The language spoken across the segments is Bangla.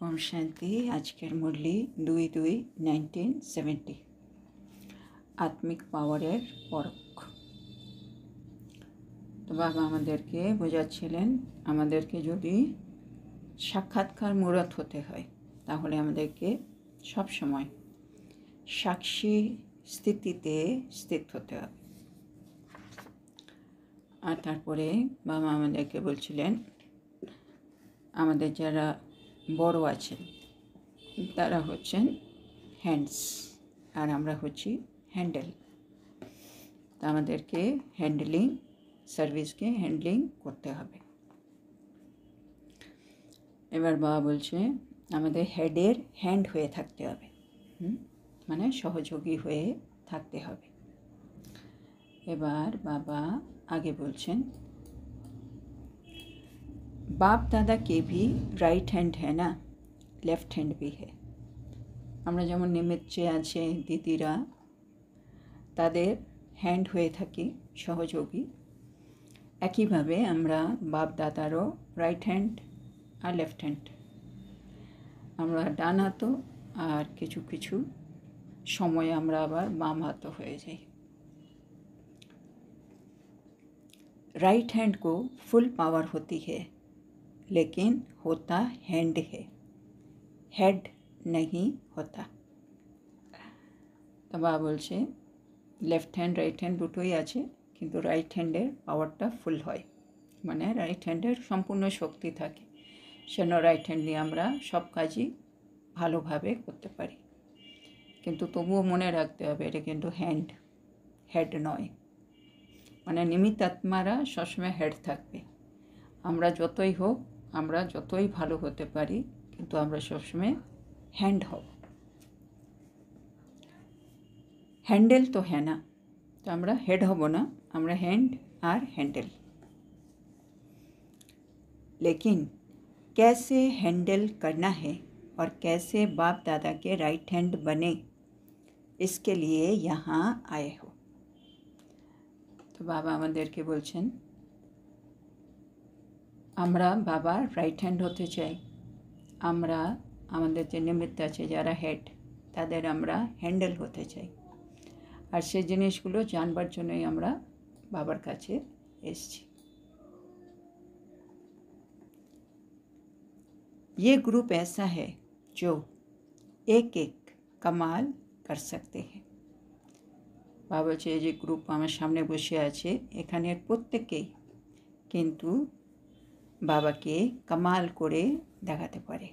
ओम शांति। आजकेर मुरली 2/2/1970 आत्मिक पावारेर परख। तो बाबा आमादेरके बोझाच्छिलेन आमादेरके जोदि साक्षात्कार मूरत होते हय ताहले आमादेरके सब समय साक्षी स्थितिते स्थित होते हबे। आर तारपरे बाबा आमादेरके बोलछिलेन आमादेर जारा बड़ो आछेन तारा होच्छेन हैंड्स और आमरा होच्छी हैंडल। तो आमादेरके हैंडलिंग सार्विस के हैंडलिंग करते हबे। एबार बाबा बोलछे आमादेर हेडेर हैंड हये थाकते हबे, माने सहयोगी हये थाकते हबे। एबार बाबा आगे बोलछेन बाप दादा के भी राइट हैंड है ना, लेफ्ट हैंड भी है। আমরা যেমন নিমিত্তে আছে দিদিরা তাদের হ্যান্ড হয়ে থাকি সহযোগী, একইভাবে আমরা বাপ দাদারও রাইট হ্যান্ড আর লেফট হ্যান্ড। আমরা ডান হাতও আর কিছু কিছু সময় আমরা আবার বাম হাতও হয়ে যাই। राइट हैंड को फुल पावर होती है लेकिन होता हैंड है, हेड नहीं होता। तो बाबा बोलछे लेफ्ट हैंड राइट हैंड दुटोई आछे किन्तु राइट हैंडेर पावारटा फुल हय, माने राइट हैंडेर सम्पूर्ण शक्ति थाके, सेजন্য राइट हैंड दिये आमरा सब काजई भालोभावे करते पारी। किन्तु तबुओ मने राखते हबे एटा किन्तु हैंड, हेड नय। माने निमित्त आत्मारा सब समय हेड थाकबे। आमरा जतई होक आमरा जतई भालो होते पारी किन्तु आमरा सब समय हैंड हब। हैंडल तो है ना, तो आमरा हेड हब ना, आमरा हैंड और हैंडल। लेकिन कैसे हैंडल करना है और कैसे बाप दादा के राइट हैंड बने, इसके लिए यहाँ आए हो। तो बाबा आमादेरके बोलछेन आमरा बाबार राइट हैंड होते चाই, आमरा आमादेर जे निमित्त आछे जारा हेड तादेर आमरा हैंडल होते चाই। और से जिनिसगुलो जानबार जोन्नोई आमरा बाबार काछे एसेछि। ये ग्रुप ऐसा है जो एक एक कमाल कर सकते हैं। बाबा बोलछे जे ग्रुप आमार सामने बसे आछे एखाনের प्रत्येकेই किन्तु बाबाके कमाल करे देखाते पारे।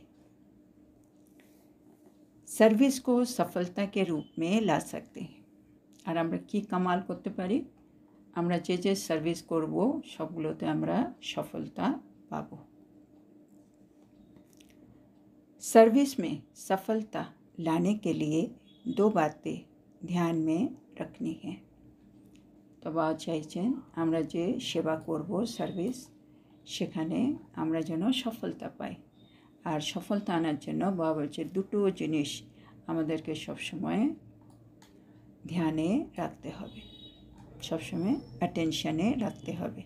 सर्विस को सफलता के रूप में ला सकते हैं। और आमरा की कमाल करते पारी, आमरा जे जे सार्विस करब सबगुलोते आमरा सफलता पाबो। सर्विस में सफलता लाने के लिए दो बातें ध्यान में रखनी है। तो बाबा चाइछेन आमरा जे सेवा करब सार्विस सेखाने आमरा जेन सफलता पाई। और सफलता आनार जन्य बाबा बोलछे दुटो जिनिस आमादेरके सब समय ध्याने रखते हबे, सब समय अटेंशने रखते हबे।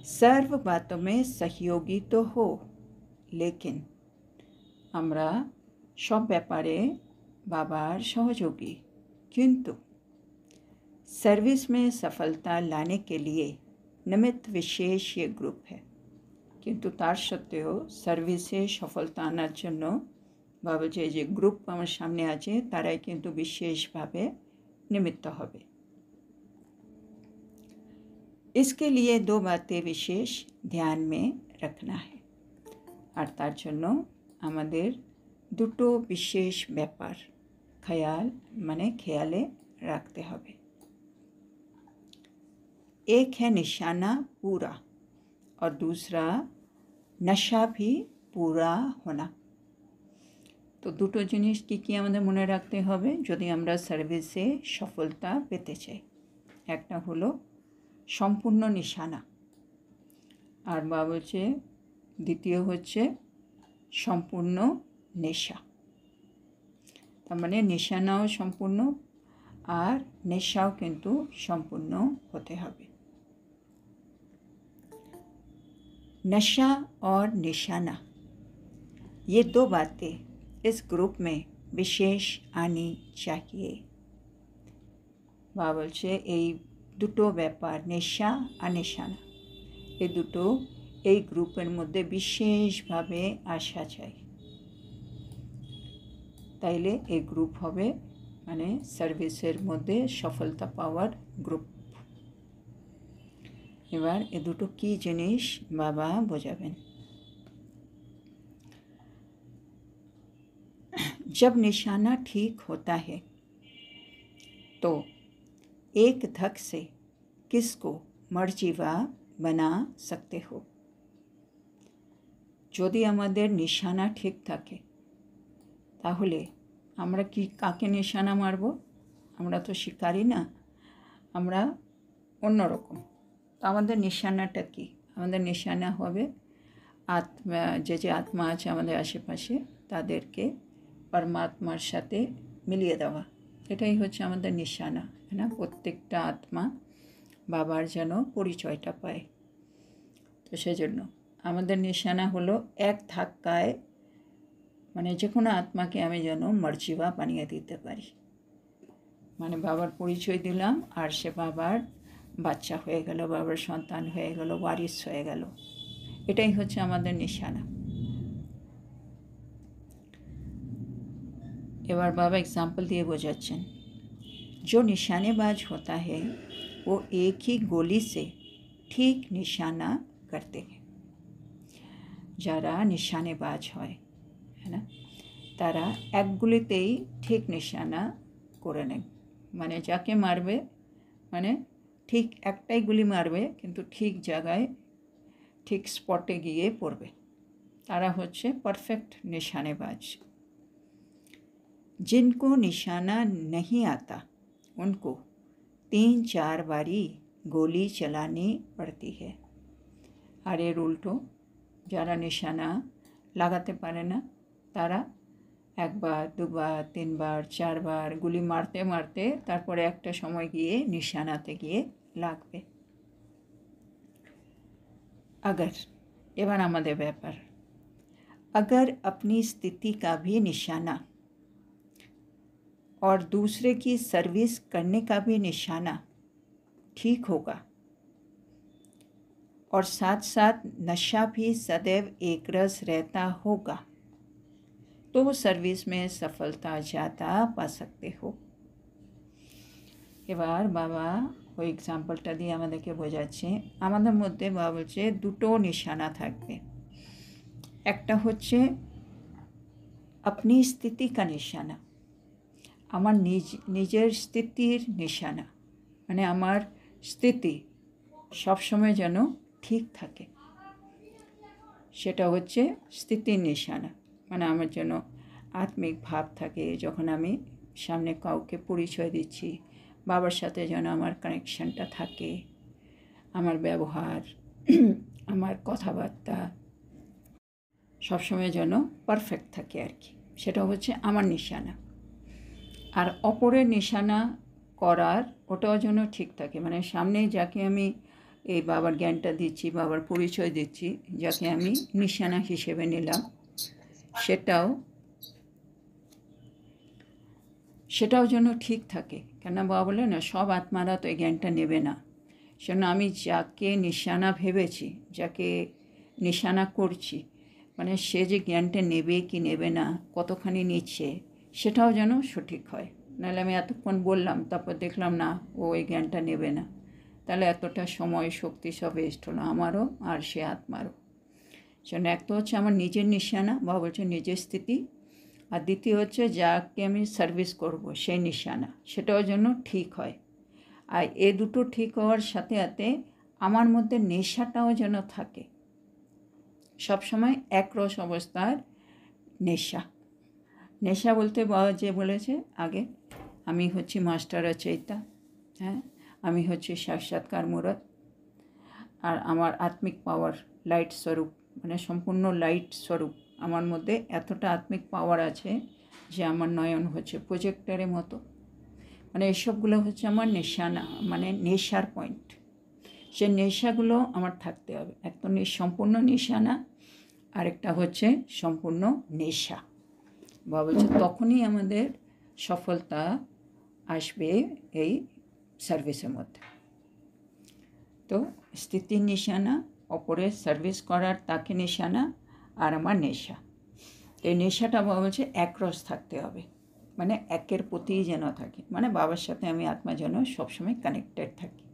सर्व बातों में सहयोगी तो हो, लेकिन आमरा सब ब्यापारे बाबार सहयोगी, किन्तु सर्विस में सफलता लाने के लिए निमित्त विशेष ये ग्रुप है। किन्तु तार सत्त्वेও सार्विसे सफलता आनार जन्य बाबा जे ग्रुप आमार सामने आछे ताराई किन्तु विशेषभावे निमित्त हबे। इसके लिए दो बातें विशेष ध्यान में रखना है। और तार जन्य आमादेर दुटो विशेष ब्यापार ख्याल माने खेयाले रखते हबे। एक है निशाना पूरा और दूसरा नशा भी पूरा होना। तो दुटो जिनिस की आमादेर मने राखते हबे यदि आमरा सार्विसे सफलता पेते चाই। एकटा हलो सम्पूर्ण निशाना और बाबा बोलछे द्वितीय होच्छे सम्पूर्ण नेशा। तार माने निशानाओ सम्पूर्ण और नेशाओ किन्तु सम्पूर्ण होते हबे। नशा और निशाना ये 2 बातें इस ग्रुप में विशेष आनी चाहिए। বাবা বলছে এই দুটো ব্যাপার, নেশা আর নিশানা, এই দুটো এই গ্রুপের মধ্যে বিশেষভাবে আসা চাই, তাইলে এই গ্রুপ হবে মানে সার্ভিসের মধ্যে সফলতা পাওয়ার গ্রুপ। এবার এ দুটো কী জিনিস বাবা বোঝাবেন। जब निशाना ठीक होता है तो एक धक से किसको मर्जीवा बना सकते हो। যদি আমাদের নিশানা ঠিক থাকে তাহলে আমরা কি কাকে নিশানা মারব? আমরা তো শিকারি না, আমরা অন্যরকম। তো আমাদের নিশানাটা কি? আমাদের নিশানা হবে আত্মা, যে আত্মা আছে আমাদের আশেপাশে তাদেরকে পরমাত্মার সাথে মিলিয়ে দেওয়া, এটাই হচ্ছে আমাদের নিশানা, না? প্রত্যেকটা আত্মা বাবার যেন পরিচয়টা পায়। তো সেজন্য আমাদের নিশানা হলো এক ধাক্কায় মানে যে কোনো আত্মাকে আমি যেন মর্জিবা বানিয়ে দিতে পারি, মানে বাবার পরিচয় দিলাম আর সে বাবার বাচ্চা হয়ে গেল, বাবার সন্তান হয়ে গেল, ওয়ারিস হয়ে গেল, এটাই হচ্ছে আমাদের নিশানা। এবার বাবা एग्जाम्पल दिए বোঝাচ্ছেন, जो निशानेबाज होता है वो एक ही गोली से ठीक निशाना करते हैं। যারা নিশানেবাজ হয়, है ना, তারা এক গুলিতেই ঠিক নিশানা করে নেয়, মানে যাকে মারবে মানে ঠিক একটাই গুলি মারবে কিন্তু ঠিক জায়গায় ঠিক স্পটে গিয়ে পড়বে, তারা হচ্ছে পারফেক্ট নিশানেবাজ। जिनको निशाना नहीं आता उनको 3-4 बारी गोली चलानी पड़ती है। আর এর উল্টো যারা নিশানা লাগাতে পারে না তারা একবার, দুবার, 3 বার, 4 বার গুলি মারতে মারতে তারপরে একটা সময় গিয়ে নিশানাতে গিয়ে লাগবে। अगर, এবার আমাদের ব্যাপার, अगर अपनी स्थिति का भी निशाना और दूसरे की सर्विस करने का भी निशाना ठीक होगा और साथ साथ नशा भी सदैव एक रस रहता होगा तो सर्विस में सफलता ज़्यादा पा सकते हो। এবার বাবা ওই এক্সাম্পলটা দিয়ে আমাদেরকে বোঝাচ্ছে, আমাদের মধ্যে বাবা বলছে দুটো নিশানা থাকবে, একটা হচ্ছে আপনি স্থিতি কা নিশানা, আমার নিজের স্থিতির নিশানা, মানে আমার স্থিতি সবসময় যেন ঠিক থাকে, সেটা হচ্ছে স্থিতির নিশানা, মানে আমার যেন আত্মিক ভাব থাকে, যখন আমি সামনে কাউকে পরিচয় দিচ্ছি বাবার সাথে যেন আমার কানেকশানটা থাকে, আমার ব্যবহার আমার কথাবার্তা সবসময় যেন পারফেক্ট থাকে আর কি, সেটা হচ্ছে আমার নিশানা। আর অপরের নিশানা করার ওটাও যেন ঠিক থাকে, মানে সামনে যাকে আমি এই বাবার জ্ঞানটা দিচ্ছি, বাবার পরিচয় দিচ্ছি, যাকে আমি নিশানা হিসেবে নিলাম, সেটাও যেন ঠিক থাকে। কেন বাবা বলে না সব আত্মারা তো এই জ্ঞানটা নেবে না, সেজন্য আমি যাকে নিশানা ভেবেছি, যাকে নিশানা করছি, মানে সে যে জ্ঞানটা নেবে কি নেবে না, কতখানি নিচ্ছে, সেটাও যেন সঠিক হয়। নাহলে আমি এতক্ষণ বললাম তারপর দেখলাম না ও এই জ্ঞানটা নেবে না, তাহলে এতটা সময় শক্তি সব ওয়েস্ট হলো আমারও আর সে আত্মারও। সেজন্য একটা হচ্ছে আমার নিজের নিশানা বা বলছে নিজের স্থিতি, আর দ্বিতীয় হচ্ছে যাকে আমি সার্ভিস করব সেই নিশানা, সেটাও যেন ঠিক হয়। আর এ দুটো ঠিক হওয়ার সাথে সাথে আমার মধ্যে নেশাটাও যেন থাকে, সবসময় একরস অবস্থার নেশা। নেশা বলতে বাবা যে বলেছে আগে, আমি হচ্ছি মাস্টার রচয়িতা, হ্যাঁ, আমি হচ্ছি সাক্ষাৎকার মূরত, আর আমার আত্মিক পাওয়ার লাইট স্বরূপ, মানে সম্পূর্ণ লাইট স্বরূপ, আমার মধ্যে এতটা আত্মিক পাওয়ার আছে যে আমার নয়ন হচ্ছে প্রজেক্টরের মতো, মানে এসবগুলো হচ্ছে আমার নেশানা, মানে নেশার পয়েন্ট। সে নেশাগুলো আমার থাকতে হবে, একদম সম্পূর্ণ নিশানা আরেকটা হচ্ছে সম্পূর্ণ নেশা। বাবা বলছে তখনই আমাদের সফলতা আসবে এই সার্ভিসের মধ্যে। তো স্থিতির নিশানা, অপরের সার্ভিস করার তাকে নিশানা, আর আমার নেশা। এই নেশাটা বাবা বলছে একরস থাকতে হবে, মানে একের প্রতিই যেন থাকে, মানে বাবার সাথে আমি আত্মা যেন সবসময় কানেক্টেড থাকি,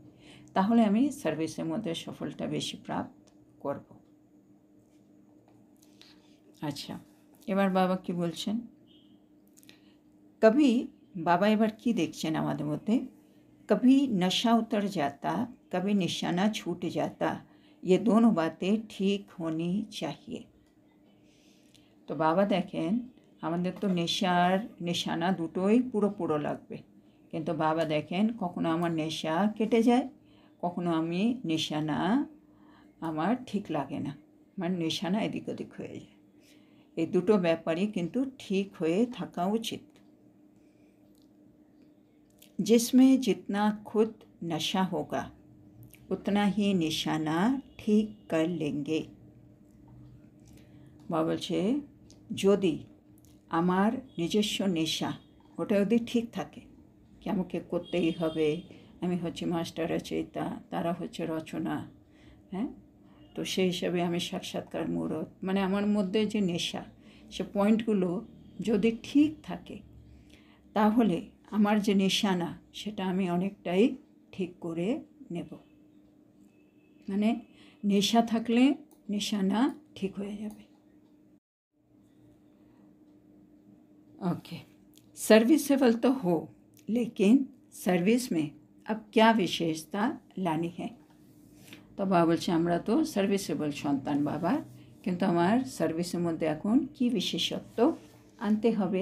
তাহলে আমি সার্ভিসের মধ্যে সফলতা বেশি প্রাপ্ত করব। আচ্ছা, এবার বাবা কি বলছেন, कभी बाबा এবার কি দেখছেন আমাদের মধ্যে, कभी नशा उतर जाता, कभी निशाना छूट जाता, ये दोनों बातें ठीक होनी चाहिए। তো বাবা দেখেন আমাদের তো নেশার নিশানা দুটোই পুরো লাগবে, কিন্তু বাবা দেখেন কখনো আমার নেশা কেটে যায়, কখনো আমি নিশানা আমার ঠিক লাগে না, মানে নিশানা এদিক ওদিক হয়ে যায়। এই দুটো ব্যাপারই কিন্তু ঠিক হয়ে থাকা উচিত। जिसमें जितना खुद नशा होगा उतना ही निशाना ठीक कर लेंगे। বাবা বলছে যদি আমার নিজস্ব নেশা ওটা যদি ঠিক থাকে, কি আমাকে করতেই হবে, আমি হচ্ছে মাস্টার রচয়িতা, তারা হচ্ছে রচনা, হ্যাঁ, তো সেই হিসাবে আমি সাক্ষাৎকার মূরত, মানে আমার মধ্যে যে নেশা সে পয়েন্টগুলো যদি ঠিক থাকে, তাহলে আমার যে নিশানা সেটা আমি অনেকটাই ঠিক করে নেব। মানে নেশা থাকলে নিশানা ঠিক হয়ে যাবে। ओके, सर्विसेबल तो हो, लेकिन सर्विस में अब क्या विशेषता लानी है। তো বাবা বলছে আমরা তো সার্ভিসেবল সন্তান বাবা, কিন্তু আমার সার্ভিসের মধ্যে এখন কি বিশেষত্ব আনতে হবে।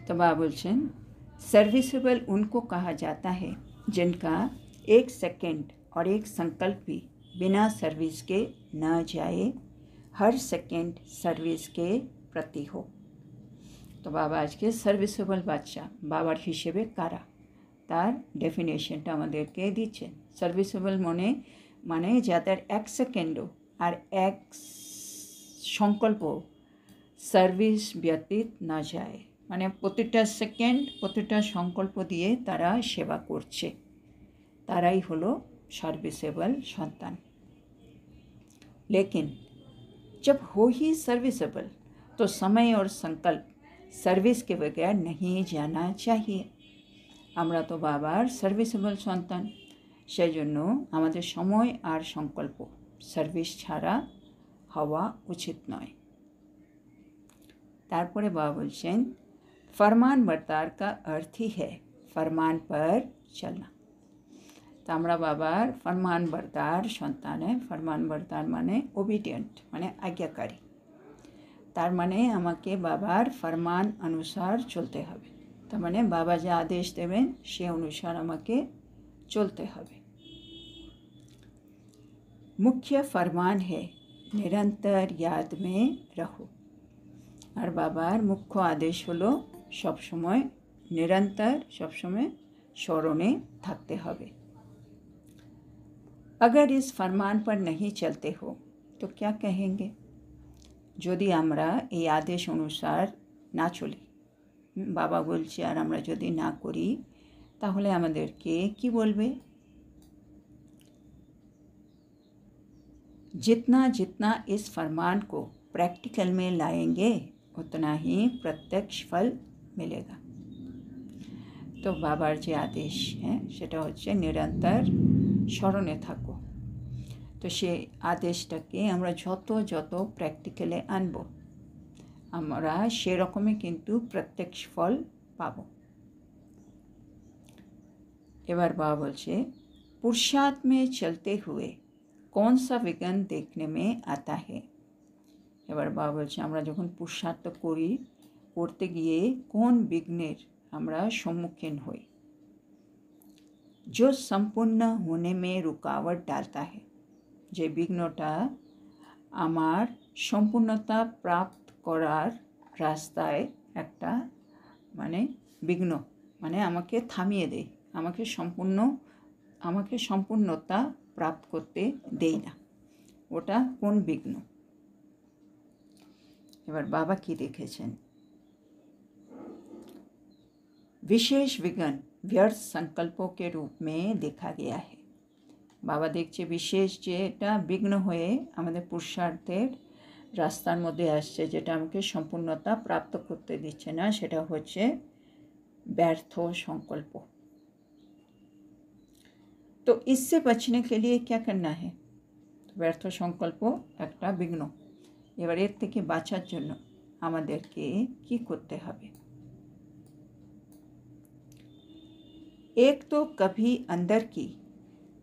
तो बाबा बोलছেন सर्विसेबल उनको कहा जाता है जिनका एक सेकंड और एक संकल्प भी बिना सर्विस के न जाए, हर सेकंड सर्विस के प्रति हो। तो बाबा आज के सर्विसेबल বাচ্চা বাবার হিসেবে কারা, তার ডেফিনেশনটা আমাদেরকে দিচ্ছেন। সার্ভিসেবল মানে যাদের এক সেকেন্ডও আর এক সংকল্প সার্ভিস ব্যতীত না যায়, মানে প্রতিটা সেকেন্ড প্রতিটা সংকল্প দিয়ে তারা সেবা করছে, তারাই হলো সার্ভিসেবল সন্তান। लेकिन जब हो ही सर्विसेबल तो समय और संकल्प सर्विस के बगैर नहीं जाना चाहिए। আমরা তো বাবার সার্ভিসেবল সন্তান, সেই জন্য আমাদের সময় আর সংকল্প সার্ভিস ছাড়া হওয়া উচিত নয়। তারপরে বাবা বলছেন फरमान बरतार का अर्थ ही है फरमान पर चलना। तो আমরা বাবার फरमान बरतार সন্তান। फरमान बरतार মানে ওবিডিয়েন্ট, মানে আজ্ঞাকারী। তার মানে আমাকে বাবার फरमान अनुसार চলতে হবে, তার মানে বাবা যে আদেশ দেবেন সে অনুসার আমাকে চলতে হবে। मुख्य फरमान है निरंतर याद में रहो। আর বাবার মুখ্য আদেশ হলো সবসময় নিরন্তর সবসময় স্মরণে থাকতে হবে। अगर इस फरमान पर नहीं चलते हो तो क्या कहेंगे। যদি আমরা এই আদেশ অনুসার না চলি, বাবা বলছে আর আমরা যদি না করি, তাহলে আমাদেরকে কি বলবে। जितना जितना इस फरमान को प्रैक्टिकल में लाएंगे उतना ही प्रत्यक्ष फल मिलेगा। तो बाबार जे आदेश है সেটা হচ্ছে নিরন্তর স্মরণে থাকো। তো সেই আদেশটাকে আমরা যত প্র্যাকটিক্যালে আনবো, আমরা সেরকমই কিন্তু প্রত্যক্ষ ফল পাবো। এবার বাবা বলছে पुरुषार्थ में चलते हुए कौन सा विघ्न देखने में आता है। এবার বাবা বলছে আমরা যখন পুরুষার্থ করি, করতে গিয়ে কোন বিঘ্নের আমরা সম্মুখীন হই। जो संपूर्ण होने में रुकावट डालता है, যে বিঘ্নটা আমার সম্পূর্ণতা প্রাপ্ত করার রাস্তায় একটা মানে বিঘ্ন, মানে আমাকে থামিয়ে দেয়, আমাকে সম্পূর্ণতা প্রাপ্ত করতে দেয় না, ওটা কোন বিঘ্ন। এবার বাবা কি দেখেছেন, विशेष विघ्न व्यर्थ संकल्पों के रूप में देखा गया है। बाबा देखছে বিশেষ যেটা বিঘ্ন হয়ে আমাদের পুরুষার্থের রাস্তার মধ্যে আসছে, যেটা আমাকে সম্পূর্ণতা প্রাপ্ত করতে দিচ্ছে না, সেটা হচ্ছে ব্যর্থ সংকল্প। তো इससे बचने के लिए क्या करना है? ব্যর্থ সংকল্প একটা বিঘ্ন। এবার এর থেকে বাঁচার জন্য আমাদেরকে কি করতে হবে? एक तो कभी अंदर की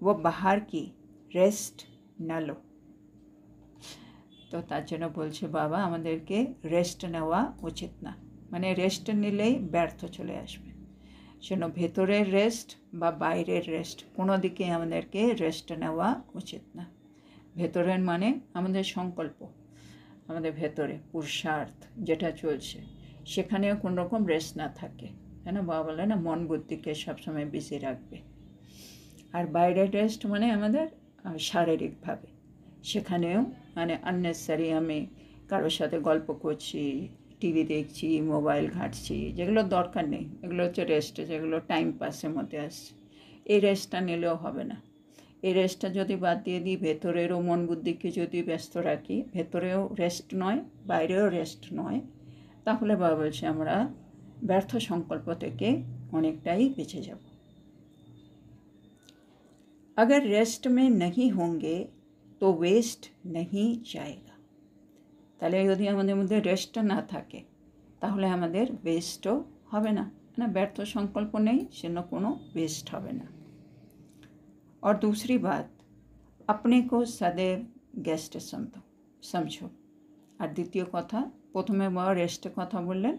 व बाहर की रेस्ट न लो। তো তার জন্য বলছে বাবা আমাদেরকে রেস্ট নেওয়া উচিত না, মানে রেস্ট নিলেই ব্যর্থ চলে আসবে। সেজন্য ভেতরের রেস্ট বা বাইরের রেস্ট কোনো দিকে আমাদেরকে রেস্ট নেওয়া উচিত না। ভেতরের মানে আমাদের সংকল্প, আমাদের ভেতরে পুরুষার্থ যেটা চলছে সেখানেও কোনো রকম রেস্ট না থাকে, তাই না? বাবা বলে না মন বুদ্ধিকে সবসময় বিজি রাখবে। আর বাইরের রেস্ট মানে আমাদের শারীরিকভাবে, সেখানেও মানে আননেসারি আমি কারোর সাথে গল্প করছি, টিভি দেখছি, মোবাইল ঘাঁটছি, যেগুলো দরকার নেই, এগুলো হচ্ছে রেস্ট, যেগুলো টাইম পাসের মধ্যে আসছে। এই রেস্টটা নিলেও হবে না। এই রেস্টটা যদি বাদ দিয়ে দিই, ভেতরেরও মন বুদ্ধিকে যদি ব্যস্ত রাখি, ভেতরেও রেস্ট নয় বাইরেও রেস্ট নয়, তাহলে বাবা বলছে আমরা ব্যর্থ সংকল্প থেকে অনেকটাই বেঁচে যাব। अगर रेस्ट में नहीं होंगे तो वेस्ट नहीं जाएगा। তাহলে যদি আমাদের মধ্যে রেস্টটা না থাকে তাহলে আমাদের ওয়েস্টও হবে না, না ব্যর্থ সংকল্প নেই সেজন্য কোনো वेस्ट হবে না। और दूसरी बात, अपने को सदैव गेस्ट समझो। আর দ্বিতীয় কথা, প্রথমে বাবা রেস্টের কথা বললেন,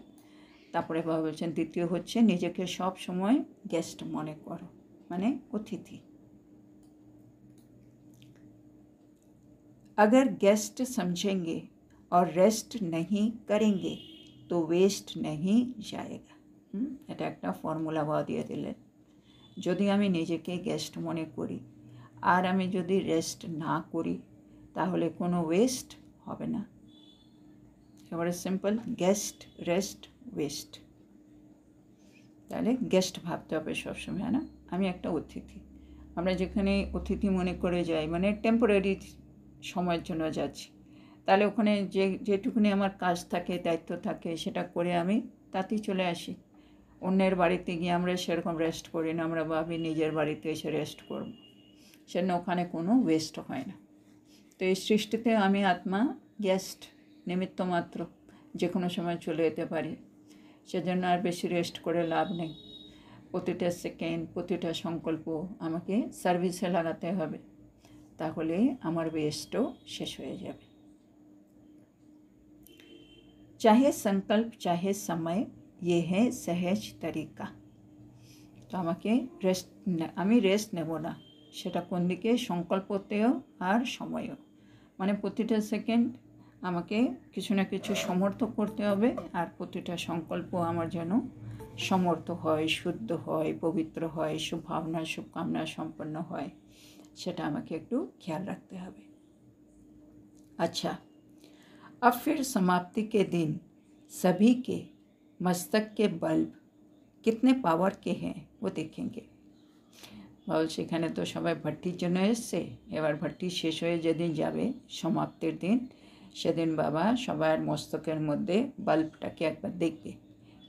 তারপরে বাবা বলছেন দ্বিতীয় হচ্ছে নিজেকে সব সময় গেস্ট মনে করো, মানে অতিথি। अगर गेस्ट समझेंगे और रेस्ट नहीं करेंगे तो वेस्ट नहीं जाएगा। এটা একটা ফর্মুলা বাবা দিয়ে দিলেন। যদি আমি নিজেকে গেস্ট মনে করি আর আমি যদি রেস্ট না করি তাহলে কোনো ওয়েস্ট হবে না। এবারে সিম্পল, গেস্ট রেস্ট ওয়েস্ট। তাহলে গেস্ট ভাবতে হবে সবসময়, না আমি একটা অতিথি। আমরা যেখানে অতিথি মনে করে যাই মানে টেম্পোরারি সময়ের জন্য যাচ্ছি, তাহলে ওখানে যেটুকুনি আমার কাজ থাকে দায়িত্ব থাকে সেটা করে আমি তাতেই চলে আসি। অন্যের বাড়িতে গিয়ে আমরা সেরকম রেস্ট করি না, আমরা ভাবি নিজের বাড়িতে এসে রেস্ট করব, সেজন্য ওখানে কোনো ওয়েস্ট হয় না। তো এই সৃষ্টিতে আমি আত্মা গেস্ট, নিমিত্ত মাত্র, যে কোনো সময় চলে যেতে পারি, সেজন্য আর বেশি রেস্ট করে লাভ নেই। প্রতিটা সেকেন্ড প্রতিটা সংকল্প আমাকে সার্ভিসে লাগাতে হবে, তাহলে আমার ওয়েস্টও শেষ হয়ে যাবে। চাহে সংকল্প চাহে সময়, ये है सहज तरीका। তো আমাকে আমি রেস্ট নেব না, সেটা কোন দিকে, সংকল্পতেও আর সময়ও, মানে প্রতিটা সেকেন্ড আমাকে কিছু না কিছু সমর্থ করতে হবে, আর প্রতিটা সংকল্প আমার যেন সমর্থ হয়, শুদ্ধ হয়, পবিত্র হয়, শুভভাবনা শুভকামনা সম্পন্ন হয়, সেটা আমাকে একটু খেয়াল রাখতে হবে। अच्छा, अब फिर समाप्ति के दिन सभी के मस्तक के बल्ब कितने पावर के हैं वो देखेंगे। বল সেখানে তো সবাই ভট্টির জন্য এসছে, এবার ভট্টি শেষ হয়ে যেদিন যাবে সমাপ্তির দিন, সেদিন বাবা সবার মস্তকের মধ্যে বাল্বটাকে একবার দেখবে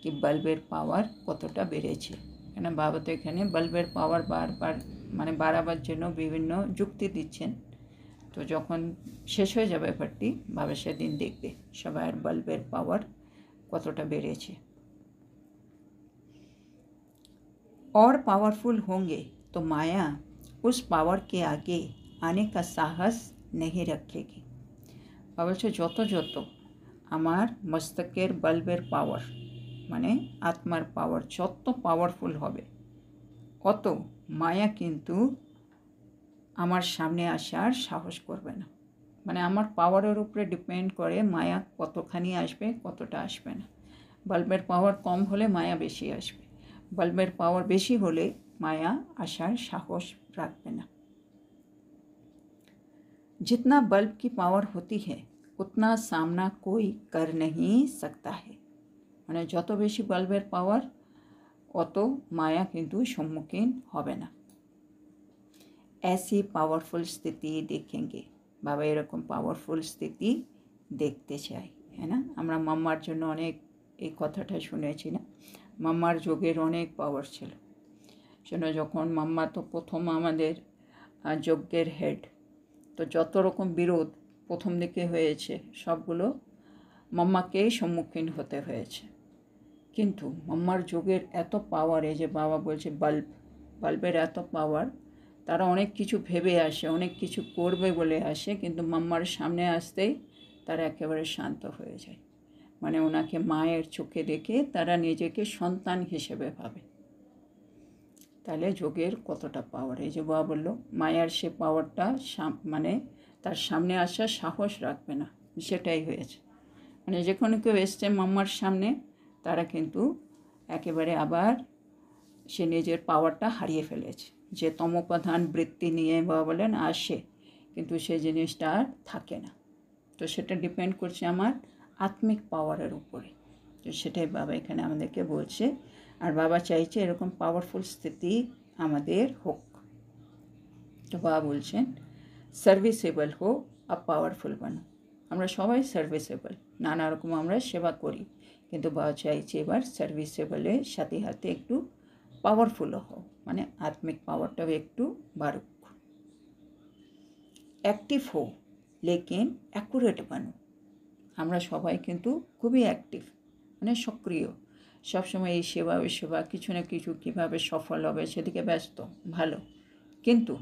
কি বাল্বের পাওয়ার কতটা বেড়েছে। কেন বাবা তো এখানে বাল্বের পাওয়ার বারবার মানে বাড়াবার জন্য বিভিন্ন যুক্তি দিচ্ছেন। তো যখন শেষ হয়ে যাবে ভট্টি, বাবা সেদিন দেখবে সবার বাল্বের পাওয়ার কতটা বেড়েছে। और पावरफुल होंगे तो माया उस पावर के आगे आने का साहस नहीं रखेगी। বলছে যত যত আমার মস্তকের বাল্বের পাওয়ার মানে আত্মার পাওয়ার যত পাওয়ারফুল হবে, অত মায়া কিন্তু আমার সামনে আসার সাহস করবে না। মানে আমার পাওয়ারের উপরে ডিপেন্ড করে মায়া কতখানি আসবে কতটা আসবে না। বাল্বের পাওয়ার কম হলে মায়া বেশি আসবে, বাল্বের পাওয়ার বেশি হলে माया आसार साहस रखबे ना। जितना बल्ब की पावर होती है उतना सामना कोई कर नहीं सकता है মানে যত বেশি বাল্বের পাওয়ার অত মায়া কিন্তু সম্মুখীন হবে না। ऐसी पावरफुल स्थिति देखेंगे বাবা এরকম পাওয়ারফুল স্থিতি দেখতে চাই, হ্যাঁ না? আমরা মাম্মার জন্য অনেক এই কথাটা শুনেছি না, মাম্মার যোগের অনেক পাওয়ার ছিল। শোনো, যখন মাম্মা তো প্রথম আমাদের যজ্ঞের হেড, তো যত রকম বিরোধ প্রথম দিকে হয়েছে সবগুলো মাম্মাকেই সম্মুখীন হতে হয়েছে। কিন্তু মাম্মার যোগের এত পাওয়ার, এই যে বাবা বলছে বাল্বের এত পাওয়ার, তারা অনেক কিছু ভেবে আসে, অনেক কিছু করবে বলে আসে, কিন্তু মাম্মার সামনে আসতেই তারা একেবারে শান্ত হয়ে যায়। মানে ওনাকে মায়ের চোখে দেখে তারা নিজেকে সন্তান হিসেবে ভাবে। তাহলে যোগের কতটা পাওয়ার! এই যে বাবা বললো মায়ার সে পাওয়ারটা মানে তার সামনে আসার সাহস রাখবে না, সেটাই হয়েছে। মানে যে কোনো কেউ এসছে মাম্মার সামনে, তারা কিন্তু একেবারে আবার সে নিজের পাওয়ারটা হারিয়ে ফেলেছে। যে তমোপ্রধান বৃত্তি নিয়ে বাবা বলেন আসে, কিন্তু সেই জিনিসটা আর থাকে না। তো সেটা ডিপেন্ড করছে আমার আত্মিক পাওয়ারের উপরে। তো সেটাই বাবা এখানে আমাদেরকে বলছে। আর বাবা চাইছে এরকম পাওয়ারফুল স্থিতি আমাদের হোক। তো বাবা বলছেন সার্ভিসেবল হো আর পাওয়ারফুল বানো। আমরা সবাই সার্ভিসেবল, নানা রকম আমরা সেবা করি, কিন্তু বাবা চাইছে এবার সার্ভিসেবলের সাথে সাথে একটু পাওয়ারফুলও হও, মানে আত্মিক পাওয়ারটাও একটু বাড়ুক। অ্যাক্টিভ হো লেকিন অ্যাকুরেট বানো। আমরা সবাই কিন্তু খুবই অ্যাক্টিভ, মানে সক্রিয়, সবসময় এই সেবা ওই সেবা, কিছু না কিছু কীভাবে সফল হবে সেদিকে ব্যস্ত, ভালো। কিন্তু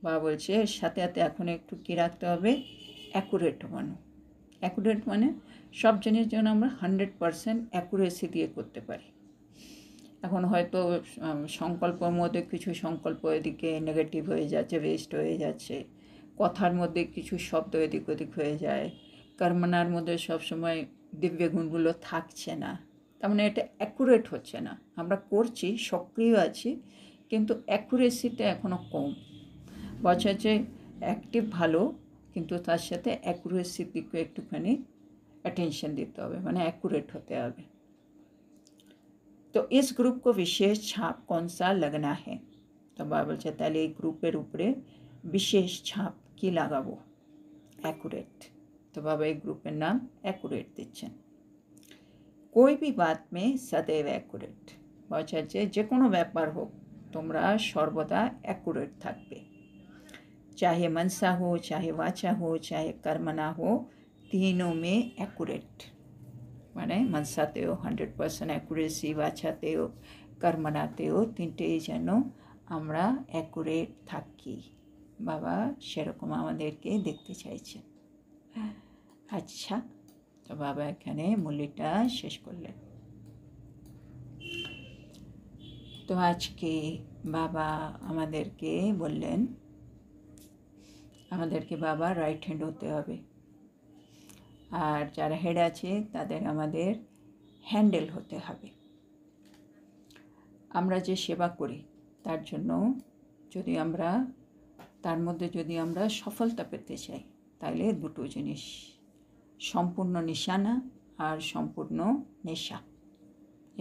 বাবা বলছে এর সাথে সাথে এখন একটু কী রাখতে হবে, অ্যাকুরেট বানো। অ্যাকুরেট মানে সব জিনিস যেন আমরা 100% অ্যাকুরেসি দিয়ে করতে পারি। এখন হয়তো সংকল্পের মধ্যে কিছু সংকল্প এদিকে নেগেটিভ হয়ে যাচ্ছে, ওয়েস্ট হয়ে যাচ্ছে, কথার মধ্যে কিছু শব্দ এদিক ওদিক হয়ে যায়, কর্মনার মধ্যে সবসময় দিব্য গুণগুলো থাকছে না, তার মানে এটা অ্যাকুরেট হচ্ছে না। আমরা করছি, সক্রিয় আছি, কিন্তু অ্যাকুরেসিটা এখনও কম। বলছে যে অ্যাক্টিভ ভালো, কিন্তু তার সাথে অ্যাকুরেসির দিকে একটুখানি অ্যাটেনশন দিতে হবে, মানে অ্যাকুরেট হতে হবে। তো इस ग्रुप को विशेष छाप कौन सा लगना है? तो बाबा বলছে তাহলে এই গ্রুপের উপরে বিশেষ ছাপ কি লাগাবো? অ্যাকুরেট। তো বাবা এই গ্রুপের নাম অ্যাকুরেট দিচ্ছেন। कोई भी बात में सदैव অ্যাকুরেট। বলছে যে কোনো ব্যাপার হোক তোমরা সর্বদা অ্যাকুরেট থাকবে। चाहे मनसा हो, चाहे वाचा हो, चाहे कर्मना हो, तीनों में অ্যাকুরেট। মানে মনসাতেও 100% অ্যাকুরেসি, বাছাতেও, কর্মনাতেও, তিনটেই যেন আমরা অ্যাকুরেট থাকি। বাবা সেরকম আমাদেরকে দেখতে চাইছেন। আচ্ছা, তো বাবা এখানে মুরলিটা শেষ করলেন। তো আজকে বাবা আমাদেরকে বললেন, আমাদেরকে বাবা রাইট হ্যান্ড হতে হবে, আর যারা হেড আছে তাদের আমাদের হ্যান্ডেল হতে হবে। আমরা যে সেবা করি তার জন্য যদি আমরা তার মধ্যে যদি আমরা সফলতা পেতে চাই, তাহলে দুটো জিনিস, সম্পূর্ণ নিশানা আর সম্পূর্ণ নেশা,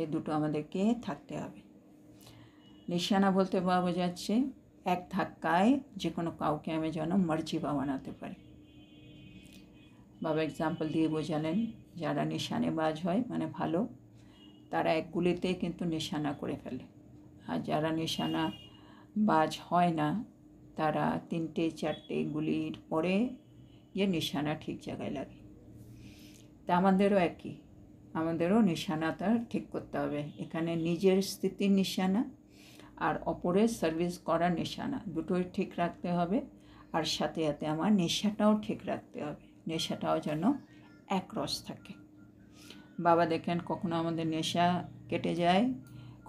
এই দুটো আমাদেরকে থাকতে হবে। নিশানা বলতে বাবা বোঝাচ্ছে এক ধাক্কায় যে কোনো কাউকে আমি যেন মর্জিবা বানাতে পারি। বাবা এক্সাম্পল দিয়ে বোঝালেন যারা নিশানেবাজ হয় মানে ভালো, তারা এক গুলিতেই কিন্তু নিশানা করে ফেলে, আর যারা নিশানা বাজ হয় না তারা 3-4টে গুলির পরে গিয়ে নিশানা ঠিক জায়গায় লাগে। তা আমাদেরও একই, আমাদেরও নিশানাটা ঠিক করতে হবে। এখানে নিজের স্থিতির নিশানা আর অপরের সার্ভিস করার নিশানা, দুটোই ঠিক রাখতে হবে। আর সাথে সাথে আমার নেশাটাও ঠিক রাখতে হবে, নেশাটাও যেন একরস থাকে। বাবা দেখেন কখনো আমাদের নেশা কেটে যায়,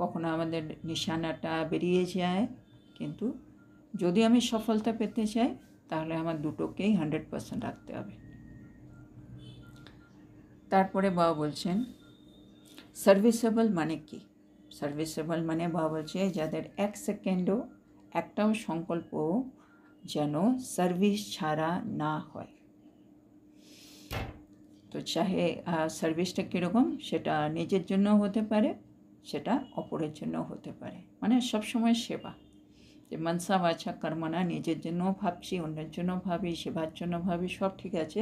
কখনো আমাদের নিশানাটা বেরিয়ে যায়, কিন্তু যদি আমি সফলতা পেতে চাই তাহলে আমার দুটোকেই 100% রাখতে হবে। তারপরে বাবা বলছেন সার্ভিসেবল মানে কি? সার্ভিসেবল মানে বাবা বলছে যাদের 1 সেকেন্ডও একটাও সংকল্প যেন সার্ভিস ছাড়া না হয়। তো চাহে সার্ভিসটা কীরকম সেটা নিজের জন্যও হতে পারে, সেটা অপরের জন্যও হতে পারে, মানে সবসময় সেবা। যে মনসা বাছা কর্মনা, নিজের জন্যও ভাবছি, অন্যের জন্য ভাবি, সেবার জন্য ভাবি, সব ঠিক আছে,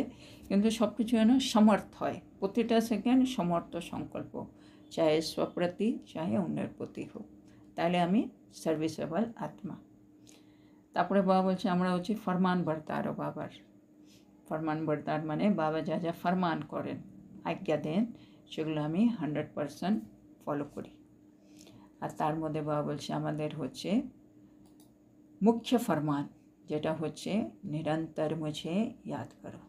কিন্তু সব কিছু যেন সমর্থ হয়, প্রতিটা সেকেন্ড সমর্থ সংকল্প, চাহে স্বপ্রতি চাহে অন্যের প্রতি হোক, তাহলে আমি সার্ভিসেবল আত্মা। তারপরে বাবা বলছে আমরা হচ্ছে ফরমান বর্তারও বাবার। ফরমান বর্তার মানে বাবা যা যা ফরমান করেন, আজ্ঞা দেন, সেগুলো আমি 100% ফলো করি। আর তার মধ্যে বাবা বলছে আমাদের হচ্ছে মুখ্য ফরমান, যেটা হচ্ছে নিরন্তর মুঝে ইয়াদ করো,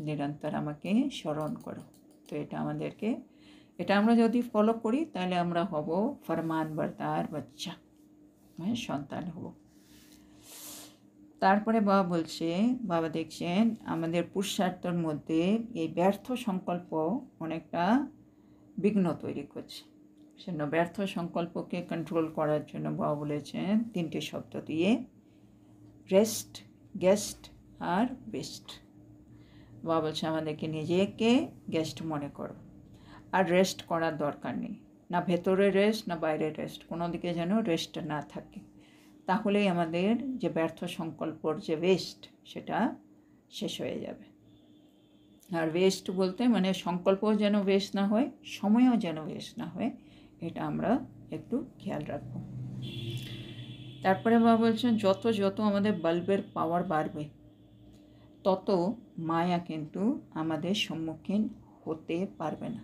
নিরন্তর আমাকে স্মরণ করো। তো এটা আমরা যদি ফলো করি তাহলে আমরা হব ফরমান বর্তার বাচ্চা, মানে সন্তান হব। তারপরে বাবা দেখছেন আমাদের পুরুষার্থের মধ্যে এই ব্যর্থ সংকল্প অনেকটা বিঘ্ন তৈরি করছে। সেজন্য ব্যর্থ সংকল্পকে কন্ট্রোল করার জন্য বাবা বলেছেন 3টে শব্দ দিয়ে, রেস্ট, গেস্ট আর বেস্ট। বাবা বলছে আমাদেরকে নিজেকে গেস্ট মনে করো, আর রেস্ট করার দরকার নেই, না ভেতরে রেস্ট না বাইরে রেস্ট, কোনো দিকে যেন রেস্ট না থাকে, তাহলেই আমাদের যে ব্যর্থ সংকল্পর যে ওয়েস্ট সেটা শেষ হয়ে যাবে। আর ওয়েস্ট বলতে মানে সংকল্পও যেন ওয়েস্ট না হয়, সময়ও যেন ওয়েস্ট না হয়, এটা আমরা একটু খেয়াল রাখব। তারপরে বাবা বলছেন যত আমাদের বাল্বের পাওয়ার বাড়বে তত মায়া কিন্তু আমাদের সম্মুখীন হতে পারবে না।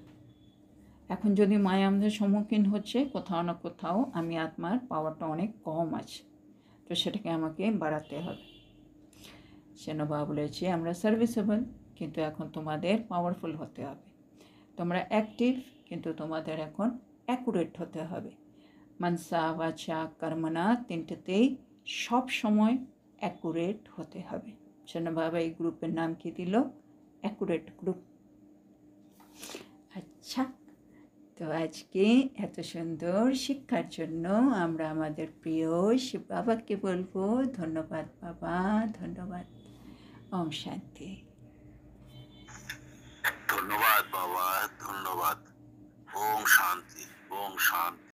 এখন যদি মায়া আমাদের সম্মুখীন হচ্ছে, কোথাও না কোথাও আমি আত্মার পাওয়ারটা অনেক কম আছে, তো সেটাকে আমাকে বাড়াতে হবে। সেন বাবা বলেছে আমরা সার্ভিসেবল, কিন্তু এখন তোমাদের পাওয়ারফুল হতে হবে। তোমরা অ্যাক্টিভ, কিন্তু তোমাদের এখন অ্যাকুরেট হতে হবে। মনসা বাচা কর্মনা 3টেতেই সব সময় অ্যাকুরেট হতে হবে। সেন বাবা এই গ্রুপের নাম কি দিল? Accurate group. আচ্ছা, তো আজকে এত সুন্দর শিক্ষার জন্য আমরা আমাদের প্রিয় শিব বাবাকে বলবো ধন্যবাদ বাবা, ধন্যবাদ। ওম শান্তি। ধন্যবাদ বাবা, ধন্যবাদ। ওম শান্তি, ওম শান্তি।